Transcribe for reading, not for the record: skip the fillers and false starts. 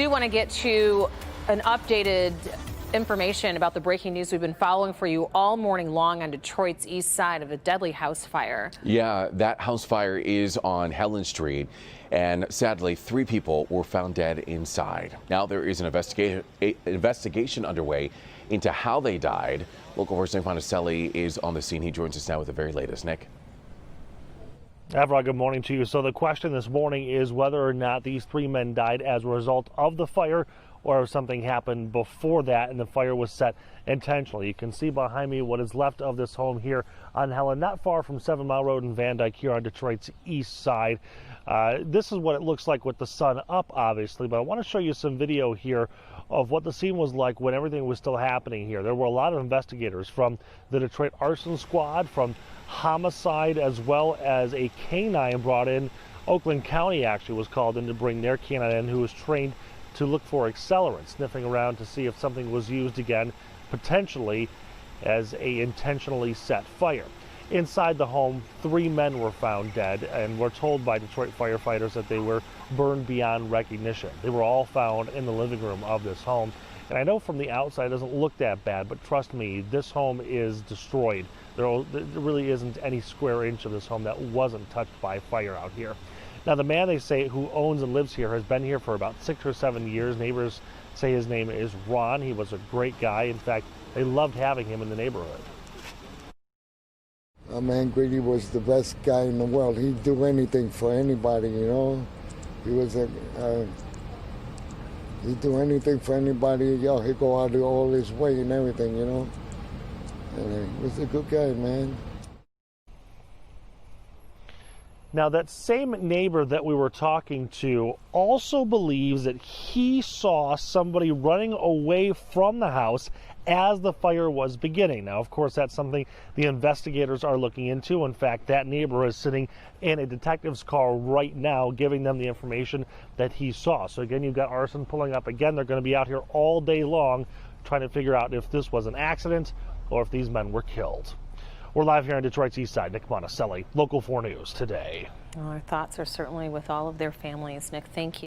I do want to get to an updated information about the breaking news we've been following for you all morning long on Detroit's east side of a deadly house fire. Yeah, that house fire is on Helen Street, and sadly 3 people were found dead inside. Now there is an investigation underway into how they died. Local 4's Nick Monticelli is on the scene. He joins us now with the very latest. Nick. Avril, good morning to you. So the question this morning is whether or not these 3 men died as a result of the fire or if something happened before that and the fire was set intentionally. You can see behind me what is left of this home here on Helen, not far from 7 Mile Road in Van Dyke here on Detroit's east side. This is what it looks like with the sun up, obviously, but I want to show you some video here of what the scene was like when everything was still happening here. There were a lot of investigators from the Detroit Arson Squad, from homicide, as well as a canine brought in. Oakland County actually was called in to bring their canine in, who was trained to look for accelerants, sniffing around to see if something was used again, potentially as a intentionally set fire. Inside the home, 3 men were found dead, and were told by Detroit firefighters that they were burned beyond recognition. They were all found in the living room of this home. And I know from the outside it doesn't look that bad, but trust me, this home is destroyed. There really isn't any square inch of this home that wasn't touched by fire out here. Now, the man, they say, who owns and lives here has been here for about 6 or 7 years. Neighbors say his name is Ron. He was a great guy. In fact, they loved having him in the neighborhood. Man, Grady was the best guy in the world. He'd do anything for anybody, you know. He was he'd do anything for anybody. Yo, he'd go out all his way and everything, you know. And he was a good guy, man. Now, that same neighbor that we were talking to also believes that he saw somebody running away from the house as the fire was beginning. Now, of course, that's something the investigators are looking into. In fact, that neighbor is sitting in a detective's car right now, giving them the information that he saw. So again, you've got arson pulling up. Again, they're going to be out here all day long trying to figure out if this was an accident or if these men were killed. We're live here on Detroit's east side. Nick Monticelli, Local 4 News today. Well, our thoughts are certainly with all of their families. Nick, thank you.